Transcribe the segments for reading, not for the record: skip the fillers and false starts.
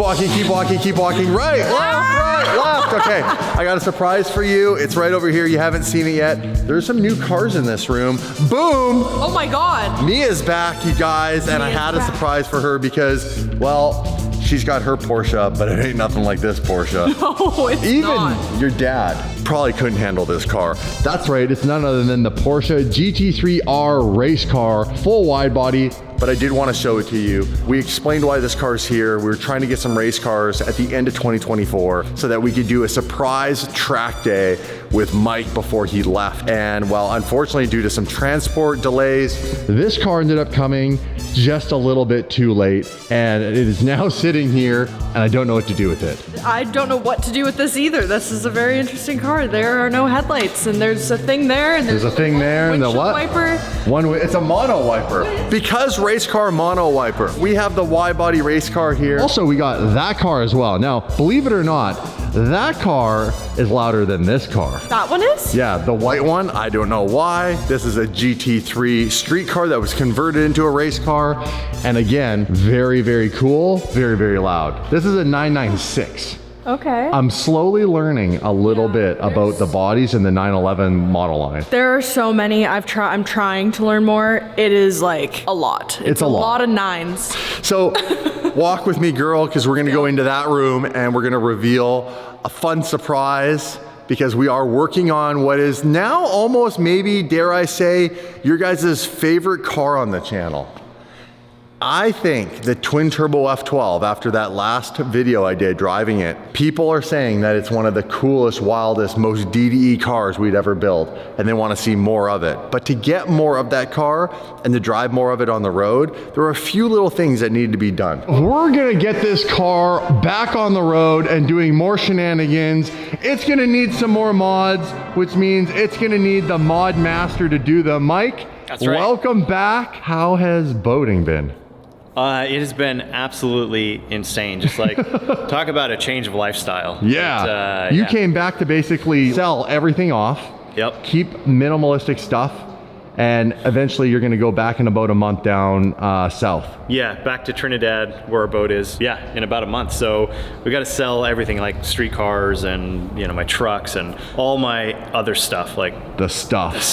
walking, keep walking, keep walking. Right, left. Okay, I got a surprise for you. It's right over here. You haven't seen it yet. There's some new cars in this room. Boom! Oh my God. Mia's back, you guys, and I had a surprise for her because, well, she's got her Porsche, but it ain't nothing like this Porsche. No, it's not. Even your dad probably couldn't handle this car. That's right, it's none other than the Porsche GT3R race car, full wide body, but I did want to show it to you. We explained why this car's here. We were trying to get some race cars at the end of 2024 so that we could do a surprise track day with Mike before he left. And well, unfortunately, due to some transport delays, this car ended up coming just a little bit too late, and it is now sitting here, and I don't know what to do with it. I don't know what to do with this either. This is a very interesting car. There are no headlights, and there's a thing there, and there's a thing there, and the what? Wiper. It's a mono wiper. Because race car mono wiper. We have the wide body race car here. Also, we got that car as well. Now, believe it or not, that car is louder than this car. That one is? Yeah, the white one, I don't know why. This is a GT3 street car that was converted into a race car. And again, very, very cool, very, very loud. This is a 996. Okay. I'm slowly learning a little bit about the bodies in the 911 model line. There are so many. I'm trying to learn more. It is like a lot. It's a lot of nines. So walk with me, girl, because we're gonna go into that room and we're gonna reveal a fun surprise, because we are working on what is now almost, maybe, dare I say, your guys' favorite car on the channel. I think the twin turbo F12, after that last video I did driving it, people are saying that it's one of the coolest, wildest, most DDE cars we'd ever build, and they want to see more of it. But to get more of that car and to drive more of it on the road, there are a few little things that need to be done. We're gonna get this car back on the road and doing more shenanigans. It's gonna need some more mods, which means it's gonna need the mod master to do them. Mike, that's right. Welcome back. How has boating been? It has been absolutely insane. Just like, talk about a change of lifestyle. Yeah. You came back to basically sell everything off. Yep. Keep minimalistic stuff. And eventually you're gonna go back in about a month down south. Yeah, back to Trinidad where our boat is. Yeah, in about a month. So we got to sell everything, like street cars and my trucks and all my other stuff, like the stuff. There's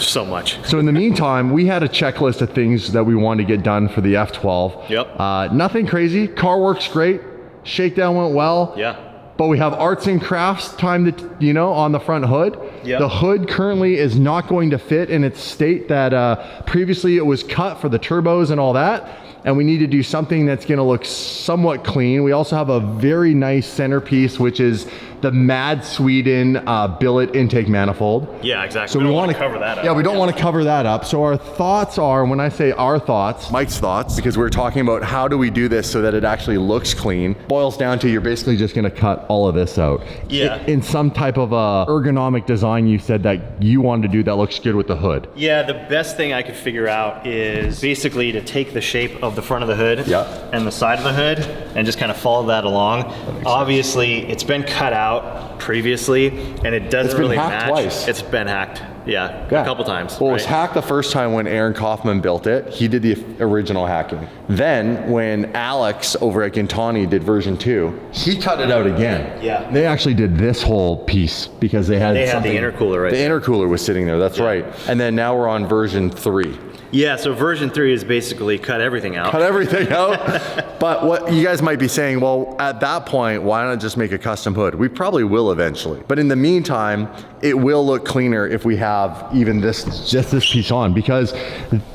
so much. So in the meantime, we had a checklist of things that we wanted to get done for the F12. Yep. Nothing crazy. Car works great. Shakedown went well. Yeah. But we have arts and crafts time to, on the front hood. Yep. The hood currently is not going to fit in its state that previously it was cut for the turbos and all that. And we need to do something that's gonna look somewhat clean. We also have a very nice centerpiece, which is the Mad Sweden billet intake manifold. Yeah, exactly. So we don't want to cover that up. Yeah, we don't want to cover that up. So our thoughts are, when I say our thoughts, Mike's thoughts, because we're talking about how do we do this so that it actually looks clean, boils down to you're basically just gonna cut all of this out. Yeah. In some type of ergonomic design you said that you wanted to do that looks good with the hood. Yeah, the best thing I could figure out is basically to take the shape of the front of the hood and the side of the hood and just kind of follow that along. Obviously, it's been cut out previously and it doesn't really match. Twice. It's been hacked. Yeah, a couple times. Well, it was hacked the first time when Aaron Kaufman built it. He did the original hacking. Then when Alex over at Gintani did version 2, he cut it out again. Yeah. They actually did this whole piece because they had the intercooler right there. The intercooler was sitting there, that's right. And then now we're on version 3. Yeah, so version 3 is basically cut everything out. Cut everything out. But what you guys might be saying, well, at that point, why not just make a custom hood? We probably will eventually. But in the meantime, it will look cleaner if we have even just this piece on, because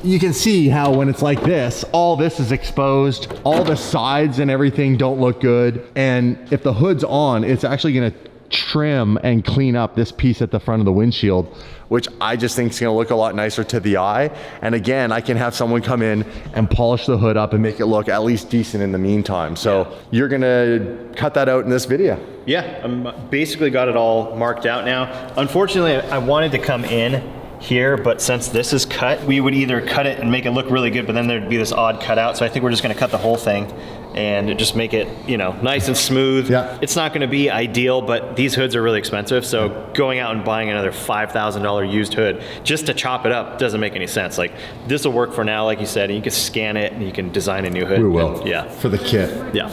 you can see how when it's like this, all this is exposed, all the sides and everything don't look good. And if the hood's on, it's actually gonna trim and clean up this piece at the front of the windshield, which I just think is gonna look a lot nicer to the eye. And again, I can have someone come in and polish the hood up and make it look at least decent in the meantime. So you're gonna cut that out in this video. Yeah, I'm basically got it all marked out now. Unfortunately, I wanted to come in here, but since this is cut, we would either cut it and make it look really good, but then there'd be this odd cutout. So I think we're just gonna cut the whole thing and just make it, you know, nice and smooth. Yeah. It's not going to be ideal, but these hoods are really expensive. So going out and buying another $5,000 used hood just to chop it up doesn't make any sense. Like, this will work for now, like you said, and you can scan it and you can design a new hood. We will. Yeah. For the kit. Yeah.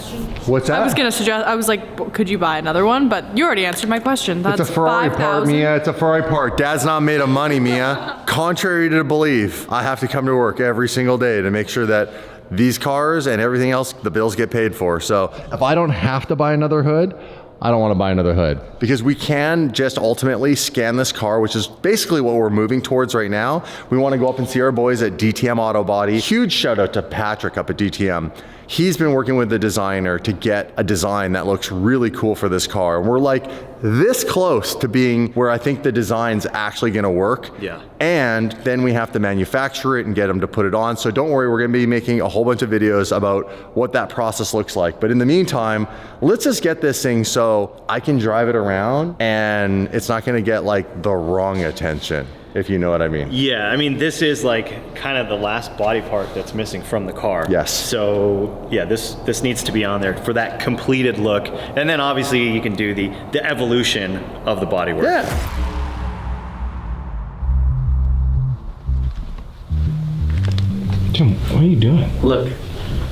What's that? I was gonna suggest. I was like, could you buy another one? But you already answered my question. That's It's a Ferrari part, 5,000. Mia. It's a Ferrari part. Dad's not made of money, Mia. Contrary to belief, I have to come to work every single day to make sure that these cars and everything else, the bills get paid for. So if I don't have to buy another hood, I don't want to buy another hood, because we can just ultimately scan this car, which is basically what we're moving towards right now. We want to go up and see our boys at DTM Auto Body. Huge shout out to Patrick up at DTM. He's been working with the designer to get a design that looks really cool for this car. And we're like this close to being where I think the design's actually gonna work. Yeah. And then we have to manufacture it and get them to put it on. So don't worry, we're gonna be making a whole bunch of videos about what that process looks like. But in the meantime, let's just get this thing so I can drive it around and it's not gonna get like the wrong attention, if you know what I mean. Yeah, I mean, this is like kind of the last body part that's missing from the car. Yes. So yeah, this needs to be on there for that completed look. And then obviously you can do the evolution of the bodywork. Yeah. Tim, what are you doing? Look,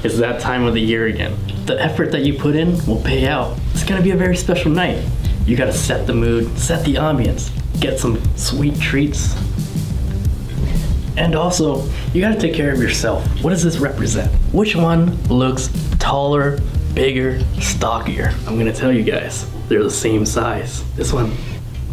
it's that time of the year again. The effort that you put in will pay out. It's gonna be a very special night. You gotta set the mood, set the ambience, get some sweet treats. And also, you gotta take care of yourself. What does this represent? Which one looks taller, bigger, stockier? I'm gonna tell you guys, they're the same size. This one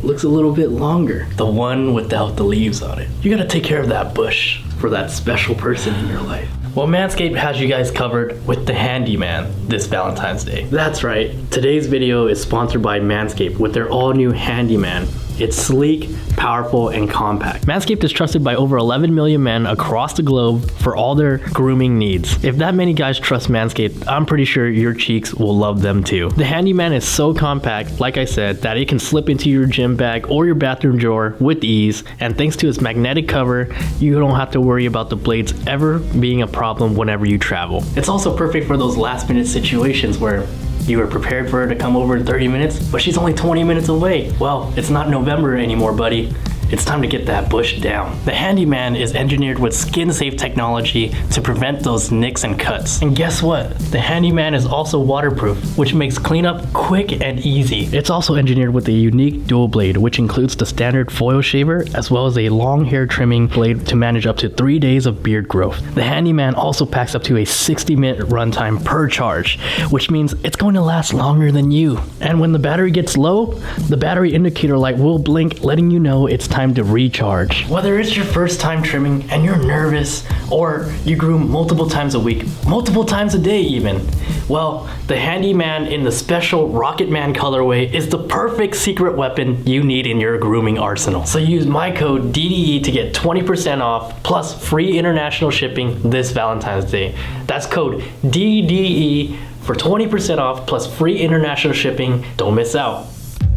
looks a little bit longer. The one without the leaves on it. You gotta take care of that bush for that special person in your life. Well, Manscaped has you guys covered with the Handyman this Valentine's Day. That's right, today's video is sponsored by Manscaped with their all new Handyman. It's sleek, powerful, and compact. Manscaped is trusted by over 11 million men across the globe for all their grooming needs. If that many guys trust Manscaped, I'm pretty sure your cheeks will love them too. The Handyman is so compact, like I said, that it can slip into your gym bag or your bathroom drawer with ease, and thanks to its magnetic cover, you don't have to worry about the blades ever being a problem whenever you travel. It's also perfect for those last minute situations where you were prepared for her to come over in 30 minutes, but she's only 20 minutes away. Well, it's not November anymore, buddy. It's time to get that bush down. The Handyman is engineered with skin-safe technology to prevent those nicks and cuts. And guess what? The Handyman is also waterproof, which makes cleanup quick and easy. It's also engineered with a unique dual blade, which includes the standard foil shaver, as well as a long hair trimming blade to manage up to 3 days of beard growth. The Handyman also packs up to a 60-minute runtime per charge, which means it's going to last longer than you. And when the battery gets low, the battery indicator light will blink, letting you know it's time to recharge. Whether it's your first time trimming and you're nervous, or you groom multiple times a week, multiple times a day even, well, the Handyman in the special Rocket Man colorway is the perfect secret weapon you need in your grooming arsenal. So use my code DDE to get 20% off plus free international shipping this Valentine's Day. That's code DDE for 20% off plus free international shipping. Don't miss out.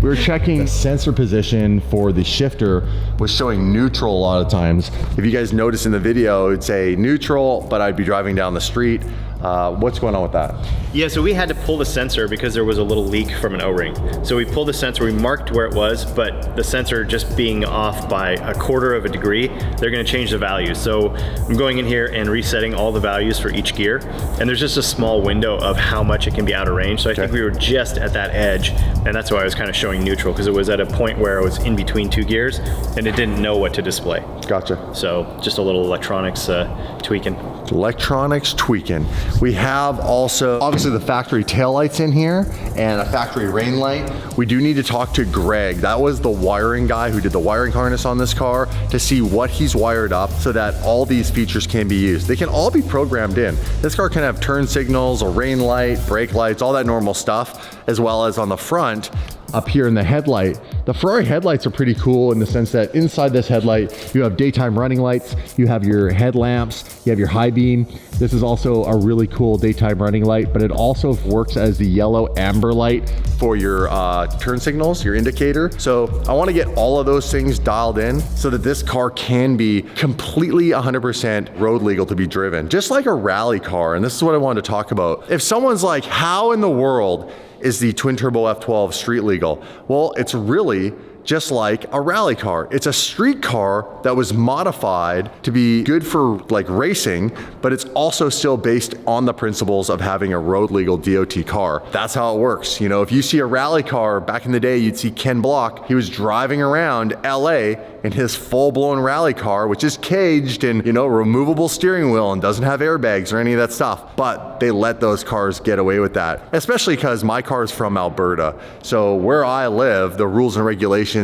We were checking the sensor position for the shifter was showing neutral a lot of times. If you guys notice in the video, it'd say neutral, but I'd be driving down the street. What's going on with that? Yeah, so we had to pull the sensor because there was a little leak from an O-ring. So we pulled the sensor, we marked where it was, but the sensor just being off by 1/4 of a degree, they're gonna change the values. So I'm going in here and resetting all the values for each gear, and there's just a small window of how much it can be out of range. So I think we were just at that edge, and that's why I was kind of showing neutral, because it was at a point where it was in between 2 gears, and it didn't know what to display. Gotcha. So just a little electronics tweaking. Electronics tweaking. We have also, obviously, the factory taillights in here and a factory rain light. We do need to talk to Greg. That was the wiring guy who did the wiring harness on this car, to see what he's wired up so that all these features can be used. They can all be programmed in. This car can have turn signals, a rain light, brake lights, all that normal stuff, as well as on the front, up here in the headlight. The Ferrari headlights are pretty cool in the sense that inside this headlight, you have daytime running lights, you have your headlamps, you have your high beam. This is also a really cool daytime running light, but it also works as the yellow amber light for your turn signals, your indicator. So I want to get all of those things dialed in so that this car can be completely 100% road legal to be driven, just like a rally car. And this is what I wanted to talk about. If someone's like, how in the world is the twin turbo F12 street legal? Well, it's really just like a rally car. It's a street car that was modified to be good for like racing, but it's also still based on the principles of having a road legal DOT car. That's how it works. You know, if you see a rally car back in the day, you'd see Ken Block. He was driving around LA in his full-blown rally car, which is caged and, you know, removable steering wheel and doesn't have airbags or any of that stuff. But they let those cars get away with that, especially because my car is from Alberta. So where I live, the rules and regulations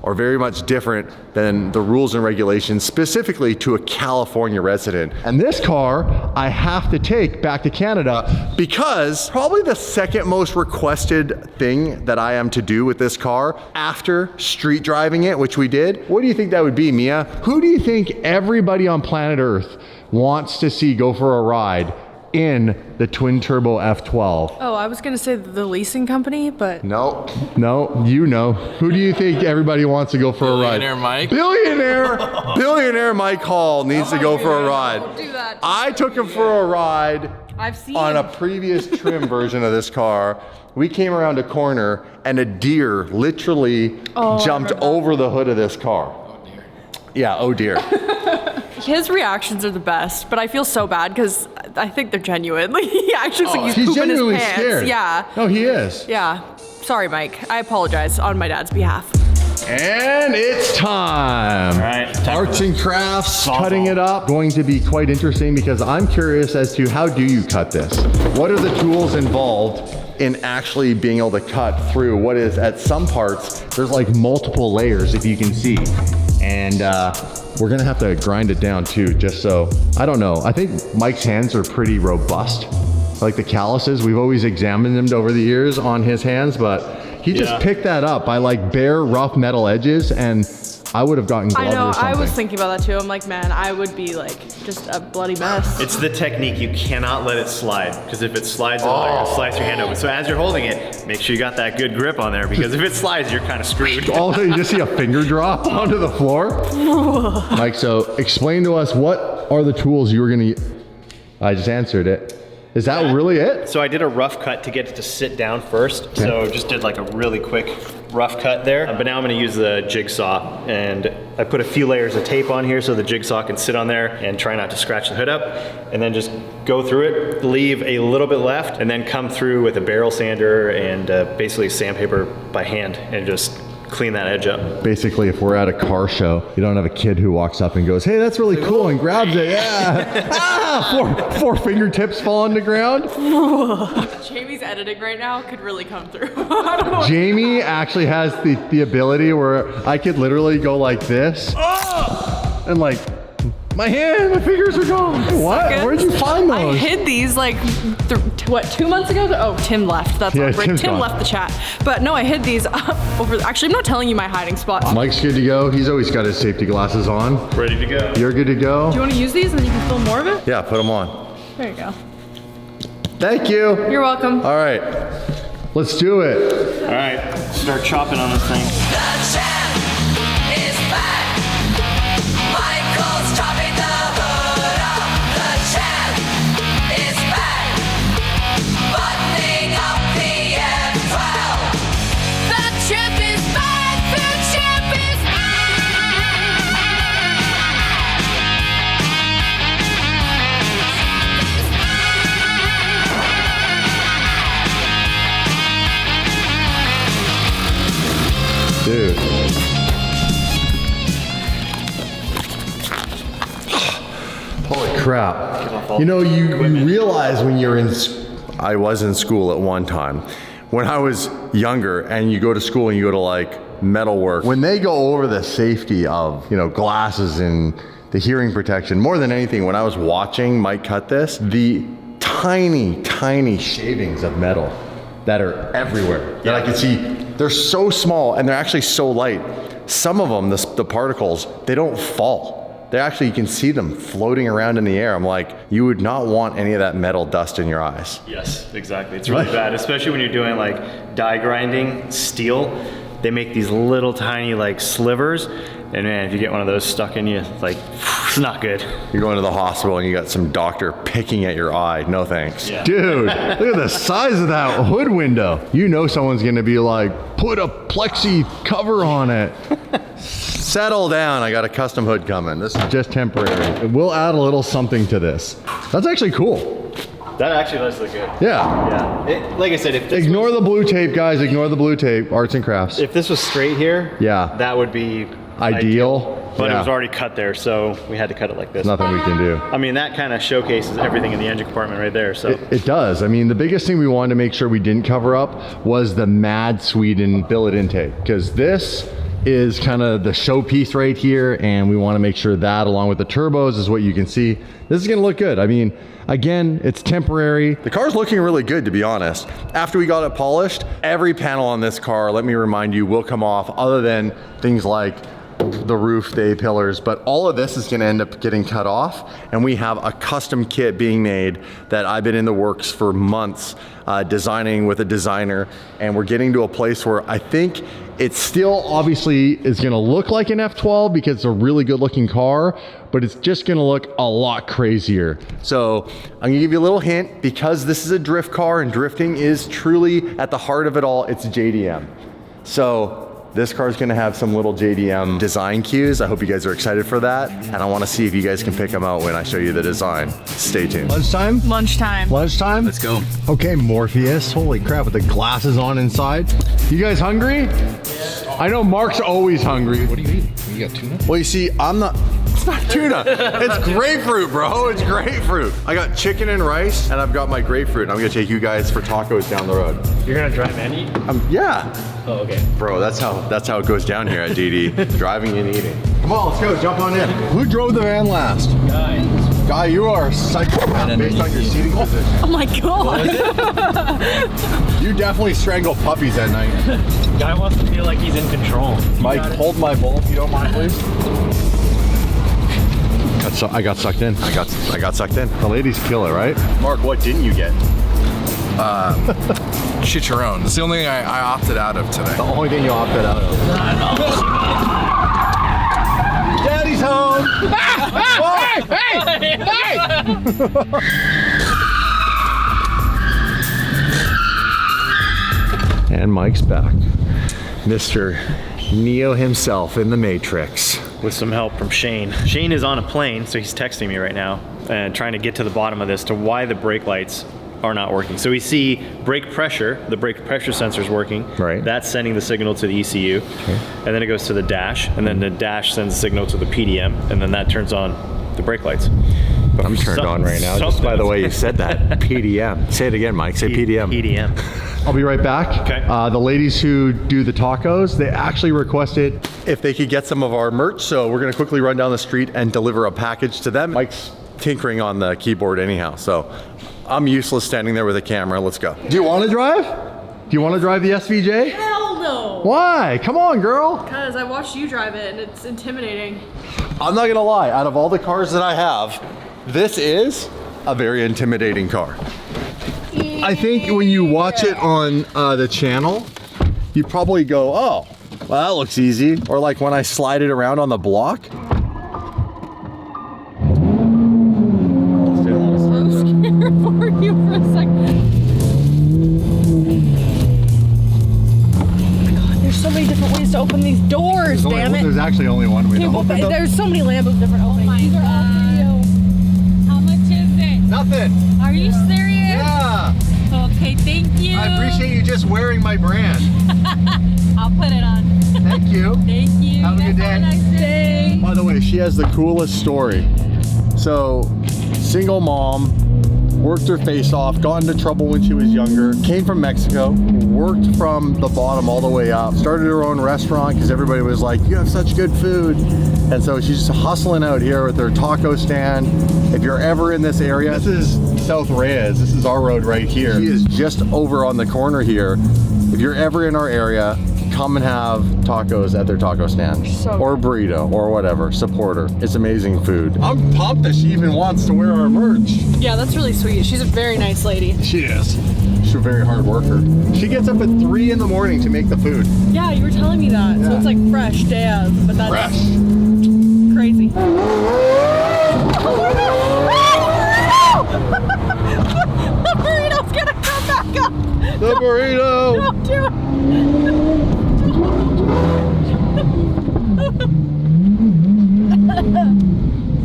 are very much different than the rules and regulations specifically to a California resident. And this car I have to take back to Canada because probably the second most requested thing that I am to do with this car after street driving it, which we did. What do you think that would be, Mia? Who do you think everybody on planet Earth wants to see go for a ride in the twin turbo F12? Oh, I was gonna say the leasing company, but No, you know. Who do you think everybody wants to go for a ride? Billionaire Mike. Billionaire Mike Hall needs to go for a ride. Don't do that. I took him for a ride I've seen. on a previous trim version of this car. We came around a corner and a deer literally jumped remember that. over the hood of this car. Yeah, oh dear. His reactions are the best, but I feel so bad because I think they're genuine. Like, he actually looks like he's pooping his genuinely pants. scared. Yeah. No, he is. Yeah. Sorry, Mike. I apologize on my dad's behalf. And it's time. All right. Arts and crafts, cutting it up. Going to be quite interesting because I'm curious as to how do you cut this? What are the tools involved in actually being able to cut through what is at some parts, there's like multiple layers if you can see. And we're gonna have to grind it down too, just so, I don't know. I think Mike's hands are pretty robust. Like the calluses, we've always examined them over the years on his hands, but he just picked that up by like bare rough metal edges, and I would have gotten gloves I know. or something. I was thinking about that too. I'm like, man, I would be like just a bloody mess. It's the technique. You cannot let it slide, because if it slides, it'll slice your hand open. So as you're holding it, make sure you got that good grip on there, because if it slides, you're kind of screwed. Also, you just see a finger drop onto the floor. Mike, so explain to us, what are the tools you were gonna, I just answered it. Is that really it? So I did a rough cut to get it to sit down first. Okay. So just did like a really quick rough cut there. But now I'm gonna use the jigsaw, and I put a few layers of tape on here so the jigsaw can sit on there and try not to scratch the hood up. And then just go through it, leave a little bit left, and then come through with a barrel sander and basically sandpaper by hand and just clean that edge up. Basically, if we're at a car show, you don't have a kid who walks up and goes, "Hey, that's really cool," and grabs it. Yeah. Four fingertips fall on the ground. Jamie's editing right now could really come through. Jamie actually has the ability where I could literally go like this, and like, my fingers are gone. What? Where'd you find those? I hid these like, 2 months ago? Oh, Tim left. That's Yeah, right. Tim's Tim gone. left the chat. But no, I hid these over. Actually, I'm not telling you my hiding spot. Mike's good to go. He's always got his safety glasses on. Ready to go. You're good to go? Do you want to use these and then you can film more of it? Yeah, put them on. There you go. Thank you. You're welcome. All right, let's do it. All right, start chopping on this thing. Dude. Holy crap. You know, you realize when you're I was in school at one time. When I was younger and you go to school and you go to like metalwork, when they go over the safety of, you know, glasses and the hearing protection, more than anything, when I was watching Mike cut this, the tiny, tiny shavings of metal that are everywhere that I could see they're so small and they're actually so light. Some of them, the particles, they don't fall. They actually, you can see them floating around in the air. I'm like, you would not want any of that metal dust in your eyes. Yes, exactly. It's really bad, especially when you're doing like die grinding steel. They make these little tiny like slivers, and man, if you get one of those stuck in you, like, it's not good. You're going to the hospital and you got some doctor picking at your eye. No thanks. Yeah. Dude, look at the size of that hood window. You know someone's gonna be like, put a plexi cover on it. Settle down, I got a custom hood coming. This is just temporary. We'll add a little something to this. That's actually cool. That actually does look good. Yeah. Yeah. Like I said, if this Ignore the blue tape, guys. Ignore the blue tape. Arts and crafts. if this was straight here, Yeah. that would be Ideal. But Yeah. it was already cut there, so we had to cut it like this. Nothing we can do. I mean, that kind of showcases everything in the engine compartment right there. So It does. I mean, the biggest thing we wanted to make sure we didn't cover up was the Mad Sweden billet intake, because this is kind of the showpiece right here, and we want to make sure that, along with the turbos, is what you can see. This is going to look good. I mean, again, it's temporary. The car's looking really good, to be honest. After we got it polished, every panel on this car, let me remind you, will come off, other than things like the roof, the A-pillars, but all of this is gonna end up getting cut off, and we have a custom kit being made that I've been in the works for months, designing with a designer, and we're getting to a place where I think it still obviously is gonna look like an F12 because it's a really good looking car, but it's just gonna look a lot crazier. So I'm gonna give you a little hint, because this is a drift car and drifting is truly at the heart of it all, it's JDM. So this car is gonna have some little JDM design cues. I hope you guys are excited for that. And I wanna see if you guys can pick them out when I show you the design. Stay tuned. Lunchtime? Lunchtime. Lunchtime? Let's go. Okay, Morpheus. Holy crap, with the glasses on inside. You guys hungry? I know Mark's always hungry. What are you eating? You got tuna? Well, you see, it's not tuna. It's grapefruit, bro. It's grapefruit. I got chicken and rice, and I've got my grapefruit. I'm gonna take you guys for tacos down the road. you're gonna drive and eat? Yeah. Oh, okay. Bro, that's how it goes down here at DD. Driving and eating. Come on, let's go. Jump on in. Who drove the van last? Guy, you are a psychopath based on your seating position. Oh my god. You definitely strangle puppies at night. Guy wants to feel like he's in control. Mike, hold my bowl if you don't mind, please. I got sucked in. I got sucked in. The ladies kill it, right? Mark, what didn't you get? Shit your own. It's the only thing I opted out of today. The only thing you opted out of. Daddy's home! And Mike's back. Mr. Neo himself in the Matrix. With some help from Shane. Shane is on a plane, so he's texting me right now and trying to get to the bottom of this, to why the brake lights are not working. So we see brake pressure, the brake pressure sensor is working. Right. That's sending the signal to the ECU. Okay. And then it goes to the dash, and then the dash sends the signal to the PDM, and then that turns on the brake lights. But I'm turned on right now, just by the way you said that. PDM. Say it again, Mike. Say PDM. PDM. I'll be right back. Okay. The ladies who do the tacos, they actually requested if they could get some of our merch, so we're gonna quickly run down the street and deliver a package to them. Mike's tinkering on the keyboard anyhow, so I'm useless standing there with a camera. Let's go. Do you want to drive? Do you want to drive the SVJ? Hell no. Why? Come on, girl. Because I watched you drive it and it's intimidating. I'm not gonna lie, out of all the cars that I have, this is a very intimidating car. I think when you watch it on the channel, you probably go, oh, well, that looks easy. Or like when I slide it around on the block. I was so scared for you for a second. Oh my god, there's so many different ways to open these doors, damn it. There's actually only one way to open them. There's so many Lambos different openings. These are all for you. How much is it? Nothing. Are you serious? Yeah. Okay, thank you. I appreciate you just wearing my brand. I'll put it on. Thank you. Thank you. Have a good day. Have a nice day. By the way, she has the coolest story. So, single mom, worked her face off, got into trouble when she was younger, came from Mexico, worked from the bottom all the way up, started her own restaurant because everybody was like, you have such good food. And so she's just hustling out here with her taco stand. If you're ever in this area, this is South Reyes. This is our road right here. She is just over on the corner here. If you're ever in our area, come and have tacos at their taco stand. So or burrito or whatever. Support her. It's amazing food. I'm pumped that she even wants to wear our merch. Yeah, that's really sweet. She's a very nice lady. She is. She's a very hard worker. She gets up at 3 in the morning to make the food. Yeah, you were telling me that. So it's like fresh day of, but that's Fresh. crazy. The burrito's gonna come back up. The burrito. Don't do it.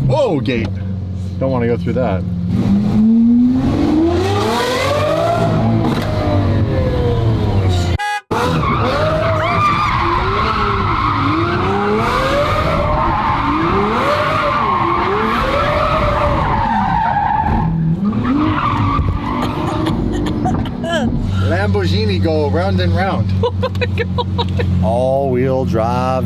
Whoa, gate. Don't want to go through that. Lamborghini go round and round. Oh my God. All-wheel drive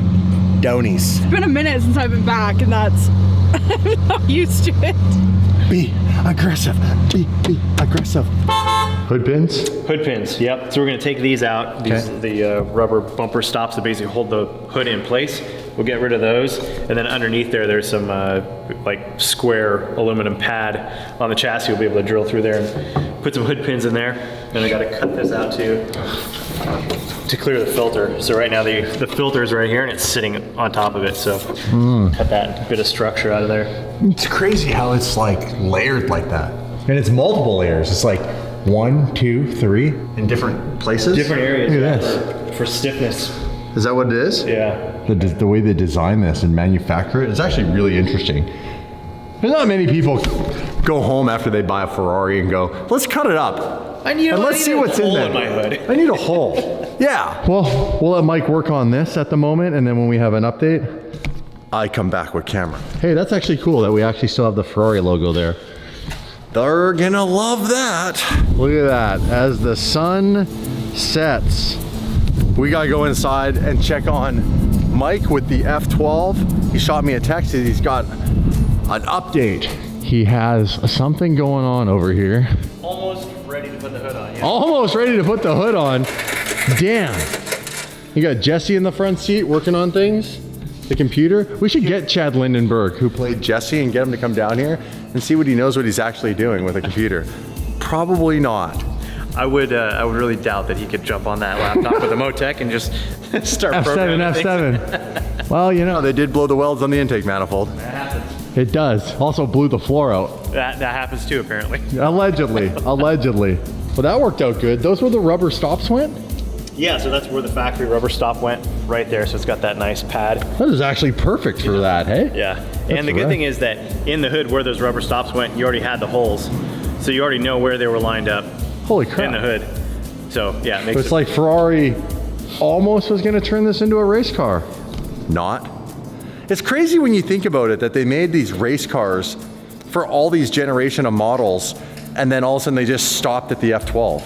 donies. It's been a minute since I've been back, and that's I'm not used to it. Be aggressive. Be aggressive. Hood pins? Hood pins, yep. So we're gonna take these out. These Okay. the rubber bumper stops that basically hold the hood in place. We'll get rid of those. And then underneath there's some like square aluminum pad on the chassis. We'll be able to drill through there and put some hood pins in there. Then I gotta cut this out to clear the filter. So right now the filter is right here and it's sitting on top of it. So cut that bit of structure out of there. It's crazy how it's like layered like that. And it's multiple layers. It's like 1, 2, 3 in different places. Different areas. Look yeah, at this. for stiffness. Is that what it is? Yeah. The way they design this and manufacture it, it's actually really interesting. There's not many people go home after they buy a Ferrari and go, let's cut it up. I need, And let's see what's in there. my hood. I need a hole. Yeah. Well, we'll let Mike work on this at the moment, and then when we have an update, I come back with camera. Hey, that's actually cool that we actually still have the Ferrari logo there. They're gonna love that. Look at that. As the sun sets, we gotta go inside and check on Mike with the F12. He shot me a text. He's got an update. He has something going on over here. Almost ready to put the hood on. Yeah. Almost ready to put the hood on. Damn. You got Jesse in the front seat working on things. The computer. We should get Chad Lindenberg, who played Jesse, and get him to come down here and see what he knows what he's actually doing with a computer. Probably not. I would really doubt that he could jump on that laptop with a Motec and just start programming F7. Well, you know, they did blow the welds on the intake manifold. That happens. It does. Also blew the floor out. That happens too, apparently. Allegedly. Allegedly. Well, that worked out good. Those were the rubber stops went? Yeah, so that's where the factory rubber stop went, right there. So it's got that nice pad. That is actually perfect for that, hey? Yeah. And the good thing is that in the hood where those rubber stops went, you already had the holes. So you already know where they were lined up. Holy crap. In the hood. So yeah, it makes It's like Ferrari almost was gonna turn this into a race car. Not. It's crazy when you think about it that they made these race cars for all these generation of models, and then all of a sudden they just stopped at the F12.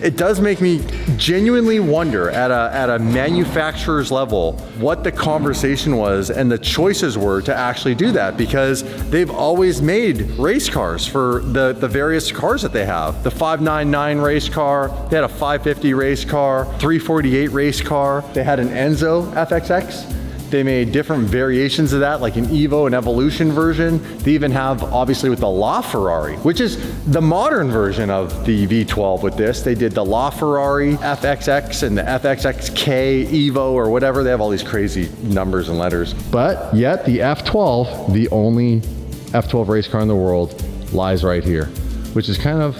It does make me genuinely wonder at a manufacturer's level what the conversation was and the choices were to actually do that, because they've always made race cars for the various cars that they have. The 599 race car, they had a 550 race car, 348 race car, they had an Enzo FXX. They made different variations of that, like an Evo, an Evolution version. They even have, obviously, with the LaFerrari, which is the modern version of the V12 with this. They did the LaFerrari FXX and the FXXK Evo or whatever. They have all these crazy numbers and letters. But yet the F12, the only F12 race car in the world, lies right here, which is kind of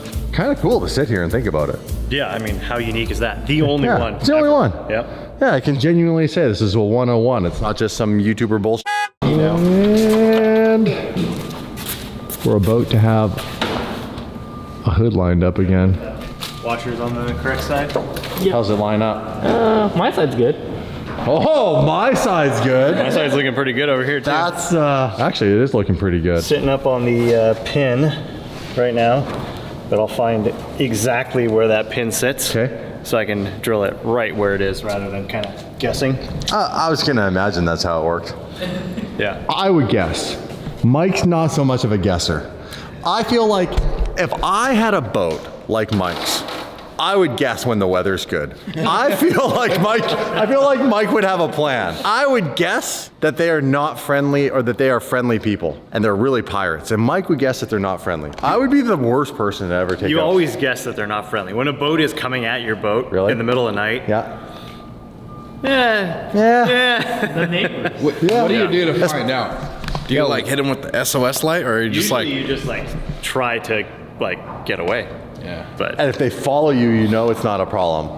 cool to sit here and think about it. Yeah, I mean, how unique is that? The only one. It's the only one. Yep. Yeah, I can genuinely say this is a 101. It's not just some YouTuber bullshit. And we're about to have a hood lined up again. Washers on the correct side. How's it line up? My side's good. Oh, my side's good. My side's looking pretty good over here too. That's, actually it is looking pretty good. Sitting up on the pin right now, but I'll find exactly where that pin sits. Okay. So I can drill it right where it is rather than kind of guessing. I was gonna imagine that's how it worked. Yeah. I would guess. Mike's not so much of a guesser. I feel like if I had a boat like Mike's, I would guess when the weather's good. I feel like Mike would have a plan. I would guess that they are not friendly or that they are friendly people and they're really pirates. And Mike would guess that they're not friendly. I would be the worst person to ever take You out. always guess that they're not friendly. When a boat is coming at your boat in the middle of the night. Yeah. The neighbors. What do you do to find out? Do you like hit him with the SOS light, or are you just Usually you just like try to like get away. Yeah. But And if they follow you, you know it's not a problem.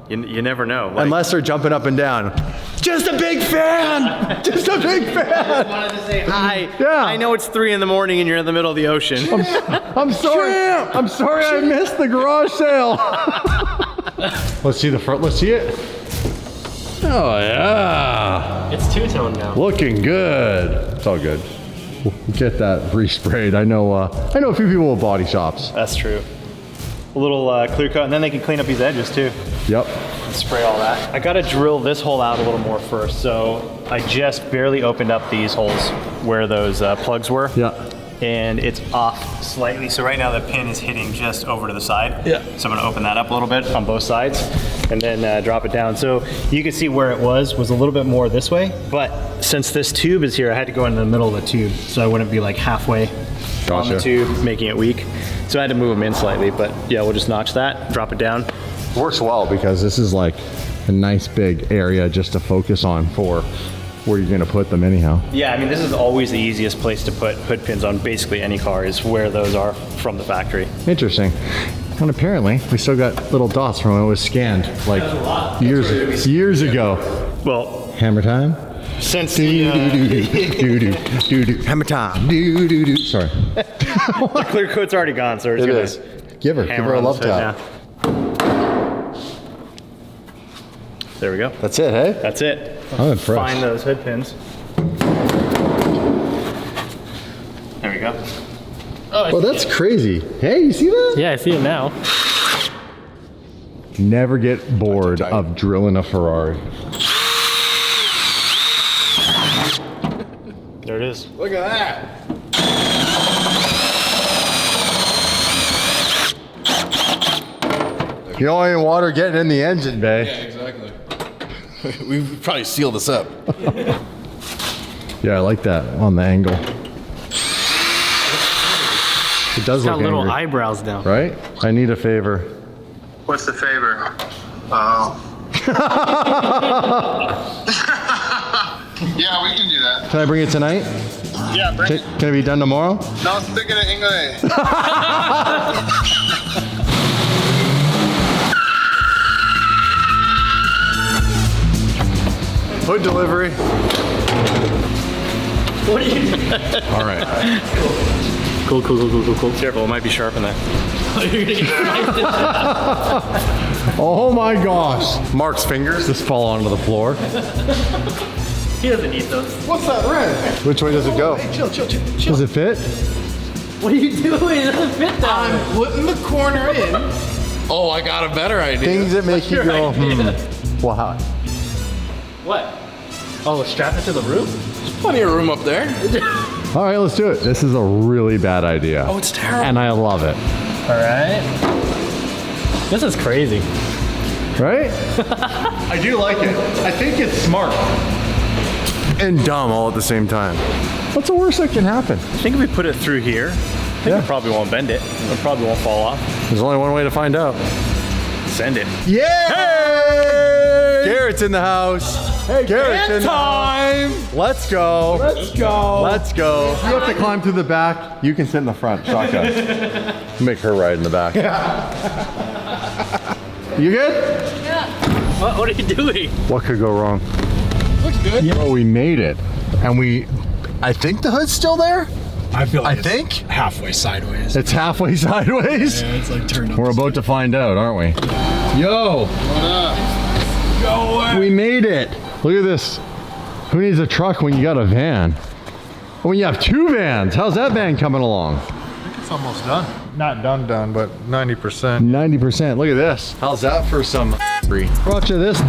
you never know. Like, Unless they're jumping up and down. Just a big fan! Just a big fan! wanted to say hi. Yeah. I know it's 3 in the morning and you're in the middle of the ocean. I'm sorry. I'm sorry I missed the garage sale. Let's see the front. Let's see it. Oh yeah. It's two-tone now. Looking good. It's all good. We'll get that resprayed. I know a few people with body shops. That's true. A little clear coat, and then they can clean up these edges too. Yep. Spray all that. I gotta drill this hole out a little more first, so I just barely opened up these holes where those plugs were. Yeah. And it's off slightly, so right now the pin is hitting just over to the side. Yeah. So I'm gonna open that up a little bit on both sides, and then drop it down. So you can see where it was a little bit more this way, but since this tube is here, I had to go in the middle of the tube, so I wouldn't be like halfway on the tube, making it weak. So I had to move them in slightly, but yeah, we'll just notch that, drop it down. Works well because this is like a nice big area just to focus on for where you're gonna put them anyhow. Yeah, I mean, this is always the easiest place to put hood pins on basically any car is where those are from the factory. Interesting. And apparently we still got little dots from when it was scanned like years ago. Well, Hammer time. since Hammer time. Sorry. the clear coat's already gone, so we're It just is. gonna Give her hammer a on love this hood tap. now. There we go. That's it, hey? That's it. I'm impressed. Find those hood pins. There we go. Oh, that's crazy. Hey, you see that? Yeah, I see it now. Never get bored of drilling a Ferrari. There it is. Look at that. You don't want any water getting in the engine bay. Yeah, exactly. We've probably sealed this up. Yeah, I like that on the angle. It does Got look little angry, eyebrows now. right? I need a favor. What's the favor? Oh. Yeah, we can do that. Can I bring it tonight? Yeah, bring it. Can it be done tomorrow? No, speak it in English. Hood delivery. What are you doing? All right. Cool. Careful, it might be sharp in there. You're gonna get sliced in half. Oh my gosh. Mark's fingers just fall onto the floor. He doesn't need those. What's that red? Which way does it go? Hey, chill. Does it fit? What are you doing? It doesn't fit that way. I'm putting the corner in. Oh, I got a better idea. Things that make you go, Wow. What? Oh, strap it to the roof? Plenty of room up there. All right, let's do it. This is a really bad idea. Oh, it's terrible. And I love it. All right. This is crazy. Right? I do like it. I think it's smart. And dumb all at the same time. What's the worst that can happen? I think if we put it through here, I think it probably won't bend it. It probably won't fall off. There's only one way to find out. Send it. Yeah! Hey! Garrett's in the house. Hey, Garrett's in the house. Let's go. Let's go. You have to climb through the back. You can sit in the front. Shotgun. Make her ride in the back. You good? What are you doing? What could go wrong? Looks good. Oh, we made it. And I think the hood's still there? I feel like it's think halfway sideways. it's halfway sideways. Yeah, it's like turned up. We're about to find out, aren't we? Yo, Go away. we made it. Look at this. Who needs a truck when you got a van? When you have two vans, how's that van coming along? It's almost done. Not done, but 90%. 90%. Look at this. How's that for some Watch this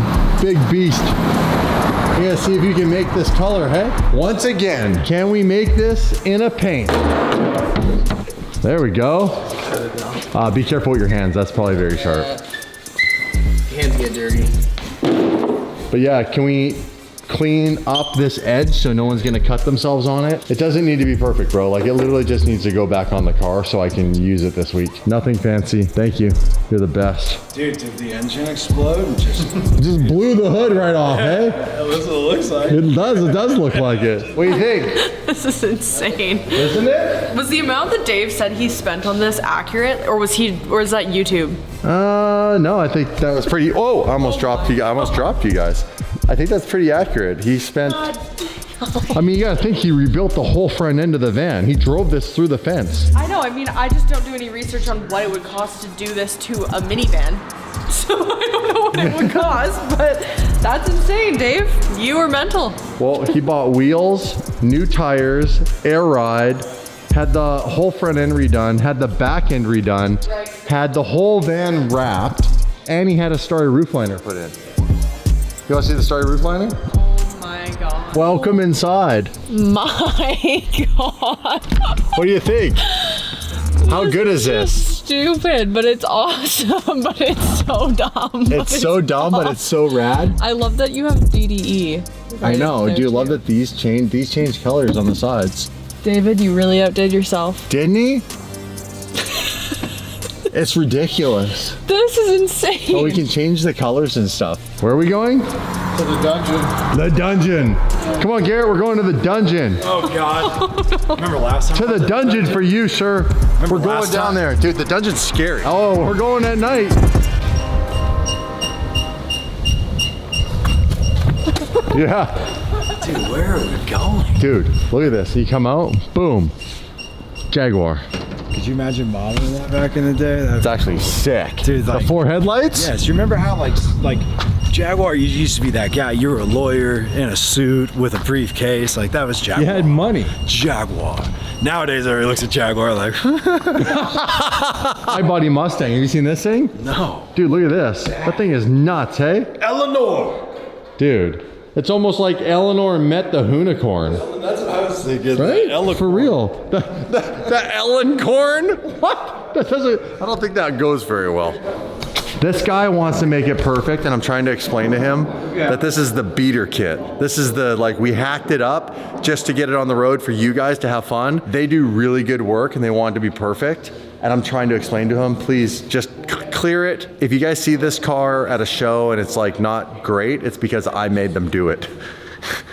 big beast. You gotta see if you can make this color, hey? Once again, can we make this in a paint? There we go. Be careful with your hands. That's probably very sharp. Hands get dirty. But yeah, can we clean up this edge so no one's gonna cut themselves on it? It doesn't need to be perfect, bro. Like it literally just needs to go back on the car so I can use it this week. Nothing fancy. Thank you. You're the best. Dude, did the engine explode? Just blew the hood right off, hey? That's what it looks like. It does look like it. What do you think? This is insane. Isn't it? Was the amount that Dave said he spent on this accurate, or is that YouTube? No, I think that was pretty, oh, I almost dropped you guys. I think that's pretty accurate. He spent, I mean, you gotta think he rebuilt the whole front end of the van. He drove this through the fence. I know, I mean, I just don't do any research on what it would cost to do this to a minivan. So I don't know what it would cost, but that's insane, Dave. You were mental. Well, he bought wheels, new tires, air ride, had the whole front end redone, had the back end redone, had the whole van wrapped, and he had a starry roof liner put in. You wanna see the starry roof liner? Oh my God. Welcome inside. My God. What do you think? How good is this? Stupid, but it's awesome. But it's so dumb. It's so dumb, but it's so rad. I love that you have DDE. I know. Do you love that these change colors on the sides? David, you really outdid yourself. Didn't he? It's ridiculous. This is insane. Oh, we can change the colors and stuff. Where are we going? To the dungeon. The dungeon. Come on, Garrett, we're going to the dungeon. Oh God. Remember last time? To the dungeon for you, sir. We're going down there. Dude, the dungeon's scary. Oh, we're going at night. Yeah. Dude, where are we going? Dude, look at this. You come out, boom. Jaguar. Could you imagine modeling that back in the day? It's actually sick. Dude, the like, 4 headlights? Yes, you remember how like Jaguar used to be that guy, you were a lawyer in a suit with a briefcase, like that was Jaguar. You had money. Jaguar. Nowadays everybody looks at Jaguar like High body Mustang, have you seen this thing? No. Dude, look at this. That thing is nuts, hey? Eleanor. Dude, it's almost like Eleanor met the unicorn. That's what I was thinking. Right? For real. The Ellencorn? What? That doesn't, I don't think that goes very well. This guy wants to make it perfect, and I'm trying to explain to him that this is the beater kit. This is the, like, we hacked it up just to get it on the road for you guys to have fun. They do really good work, and they want it to be perfect. And I'm trying to explain to him, please just clear it. If you guys see this car at a show and it's like not great, it's because I made them do it.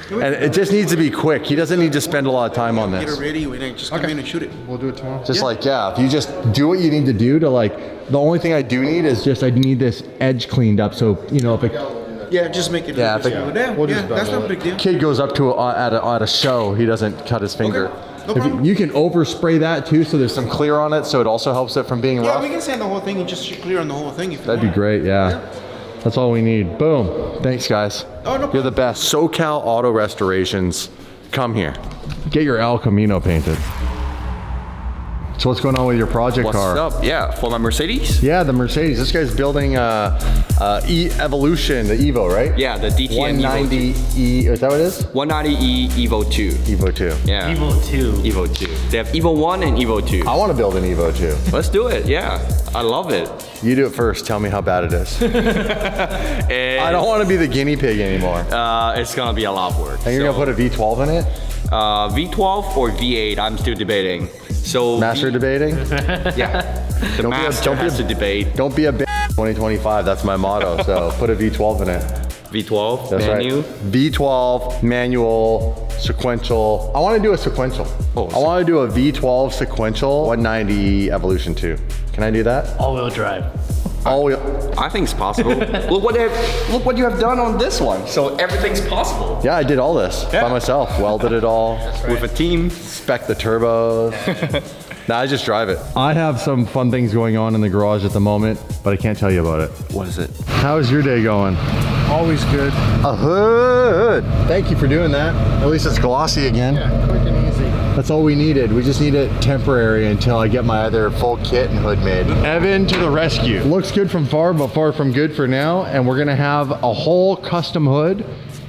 And it just needs to be quick. He doesn't need to spend a lot of time on this. Get it ready, we just come in and shoot it. We'll do it tomorrow. Just like, yeah, if you just do what you need to do to like, the only thing I do need is just, I need this edge cleaned up. So, you know, if it, Yeah, just make it. Yeah, that's not a big deal. kid goes up to at a show, he doesn't cut his finger. No problem. You can overspray that too, so there's some clear on it, so it also helps it from being Yeah, rough. we can sand the whole thing and just clear on the whole thing if you That'd be want. great, yeah. That's all we need. Boom. Thanks, guys. Oh, no You're the best. SoCal Auto Restorations. Come here. Get your El Camino painted. So what's going on with your project car? What's up? Yeah, for my Mercedes? Yeah, the Mercedes. This guy's building Evolution, the Evo, right? Yeah, the DTM 190E, is that what it is? 190E Evo 2. Evo 2. Yeah. Evo 2. Evo 2. They have Evo 1 and Evo 2. I want to build an Evo 2. Let's do it, yeah. I love it. You do it first. Tell me how bad it is. I don't want to be the guinea pig anymore. It's gonna be a lot of work. And you're going to put a V12 in it? V12 or V8, I'm still debating. So Master debating? Yeah. The master has to debate. Don't be a bitch 2025. That's my motto. So put a V12 in it. V12, That's menu. right. V12, manual, sequential. I want to do a sequential. Oh, I want to do a V12 sequential 190 Evolution 2. Can I do that? All-wheel drive. All-wheel. I think it's possible. look what you have done on this one. So everything's possible. Yeah, I did all this by myself. Welded it all. With a team. Spec the turbos. Nah, I just drive it. I have some fun things going on in the garage at the moment, but I can't tell you about it. What is it? How's your day going? Always good. A hood. Thank you for doing that. At least it's glossy again. Yeah, quick and easy. That's all we needed. We just need it temporary until I get my other full kit and hood made. Evan to the rescue. Looks good from far, but far from good for now. And we're gonna have a whole custom hood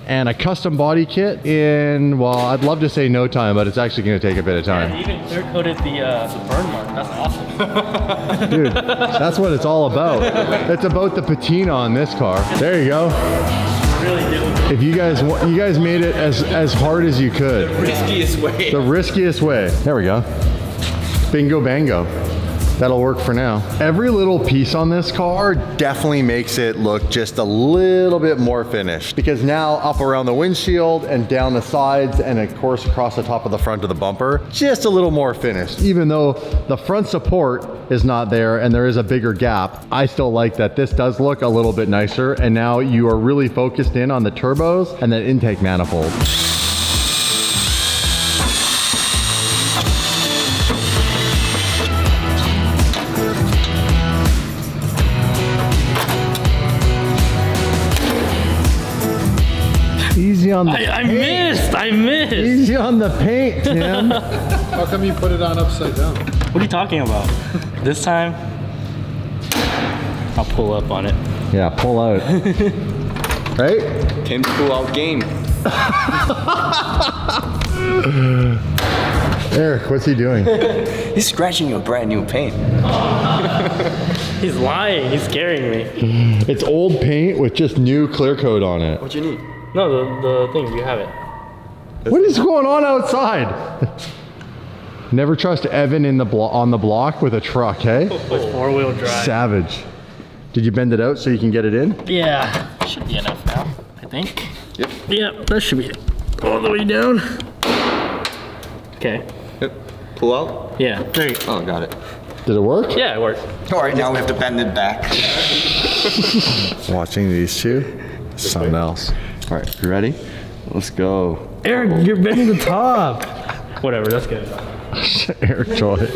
and a custom body kit in, well, I'd love to say no time, but it's actually gonna take a bit of time. Yeah, they even clear coated the burn mark. That's awesome. Dude, that's what it's all about. It's about the patina on this car. There you go. Really do. If you guys made it as hard as you could. The riskiest way. The riskiest way. There we go. Bingo bango. That'll work for now. Every little piece on this car definitely makes it look just a little bit more finished, because now up around the windshield and down the sides and of course across the top of the front of the bumper, just a little more finished. Even though the front support is not there and there is a bigger gap, I still like that this does look a little bit nicer, and now you are really focused in on the turbos and that intake manifold. Easy on the I missed. Easy on the paint, Tim. How come you put it on upside down? What are you talking about? This time, I'll pull up on it. Yeah, pull out. Right? Tim's pull out game. Eric, what's he doing? He's scratching your brand new paint. He's lying. He's scaring me. It's old paint with just new clear coat on it. What you need? No, the thing, you have it. What is going on outside? Never trust Evan in the on the block with a truck, hey? With four-wheel drive. Savage. Did you bend it out so you can get it in? Yeah, should be enough now, I think. Yep. Yep, that should be all the way down. Okay. Yep. Pull out? Yeah. Oh, got it. Did it work? Yeah, it worked. All right, now we have to bend it back. Watching these two, something else. All right, you ready? Let's go. Eric, you're bending the top. Whatever, that's good. Eric Joy.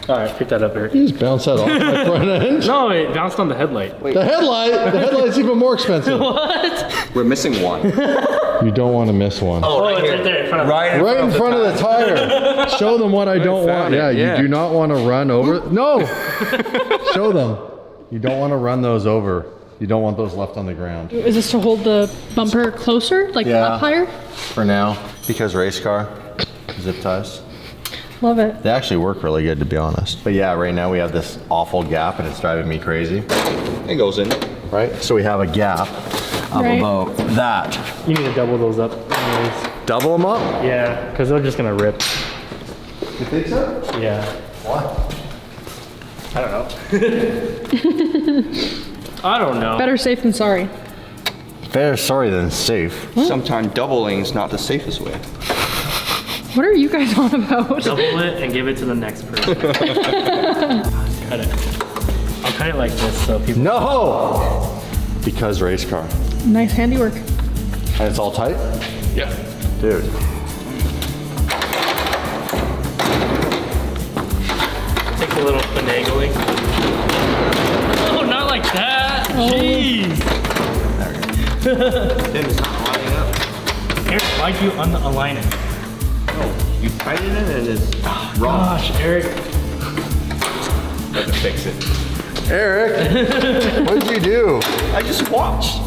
All right, pick that up, Eric. You just bounce that off my front end. No, it bounced on the headlight. The headlight's even more expensive. What? We're missing one. You don't want to miss one. Oh, it's right there in front of Right in front of the tire. Show them what I don't want. Yeah, you do not want to run over. No. Show them. You don't want to run those over. You don't want those left on the ground. Is this to hold the bumper closer, like up higher? For now, because race car, zip ties. Love it. They actually work really good, to be honest. But yeah, right now we have this awful gap and it's driving me crazy. It goes in. Right? So we have a gap of about that. You need to double those up anyways. Double them up? Yeah, because they're just going to rip. You think so? Yeah. What? I don't know. I don't know. Better safe than sorry. Better sorry than safe. Sometimes doubling is not the safest way. What are you guys on about? Double it and give it to the next person. Cut it. I'll cut it like this so people... No! Because race car. Nice handiwork. And it's all tight? Yeah. Dude. Takes a little finagling. Oh, not like that. Jeez. Tim's not lining up. Eric, why'd you unalign it? You tighten it and it's wrong. Gosh, Eric. Have to fix it. Eric, what did you do? I just watched.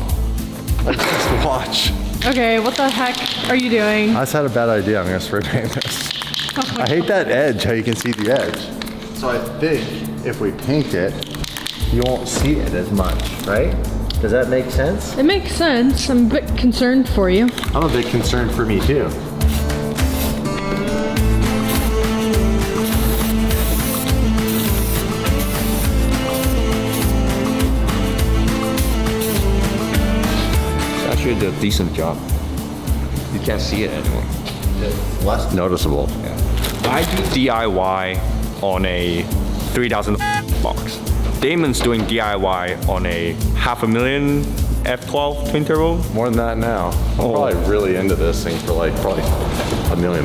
I just watch. Okay, what the heck are you doing? I just had a bad idea. I'm gonna spray paint this. I hate that edge, how you can see the edge. So I think if we paint it, you won't see it as much, right? Does that make sense? It makes sense. I'm a bit concerned for you. I'm a bit concerned for me too. Actually did a decent job. You can't see it anymore. Less noticeable. Yeah. I do DIY on a 3,000 box. Damon's doing DIY on a $500,000 F12 twin turbo. More than that now. I'm probably really into this thing for like probably $1 million.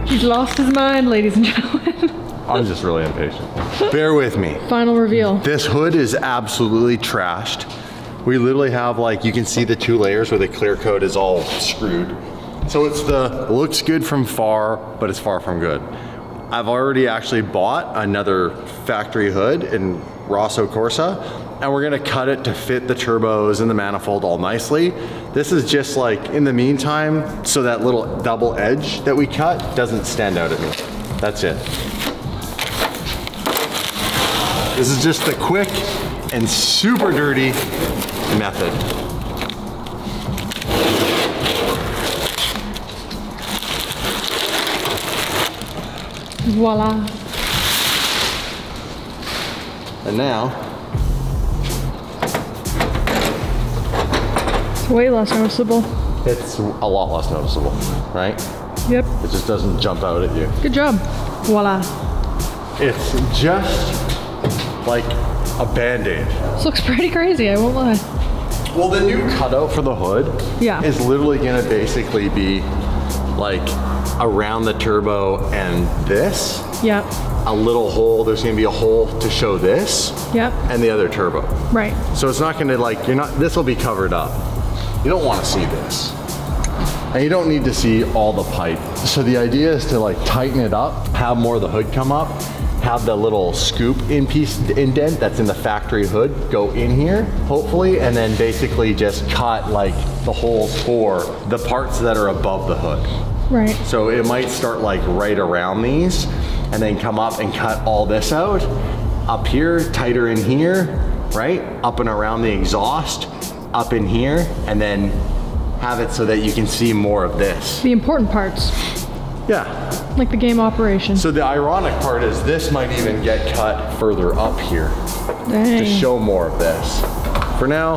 He's lost his mind, ladies and gentlemen. I'm just really impatient. Bear with me. Final reveal. This hood is absolutely trashed. We literally have, like, you can see the two layers where the clear coat is all screwed. So it's it looks good from far, but it's far from good. I've already actually bought another factory hood in Rosso Corsa, and we're gonna cut it to fit the turbos and the manifold all nicely. This is just like, in the meantime, so that little double edge that we cut doesn't stand out at me. That's it. This is just the quick and super dirty method. Voila. And now, It's way less noticeable. it's a lot less noticeable, right? Yep. It just doesn't jump out at you. Good job. Voila. It's just like a Band-Aid. This looks pretty crazy, I won't lie. Well, the new cutout for the hood is literally gonna basically be like around the turbo and this. Yep. A little hole, there's gonna be a hole to show this. Yep. And the other turbo. Right. So it's not gonna like, this will be covered up. You don't wanna see this. And you don't need to see all the pipe. So the idea is to like tighten it up, have more of the hood come up, have the little scoop indent that's in the factory hood go in here, hopefully, and then basically just cut like the holes for the parts that are above the hood. Right. So it might start like right around these and then come up and cut all this out. Up here, tighter in here, right? Up and around the exhaust, up in here, and then have it so that you can see more of this. The important parts. Yeah. Like the game operation. So the ironic part is this might even get cut further up here Dang. to show more of this. For now,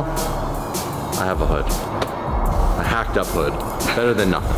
I have a hood. A hacked up hood. Better than nothing.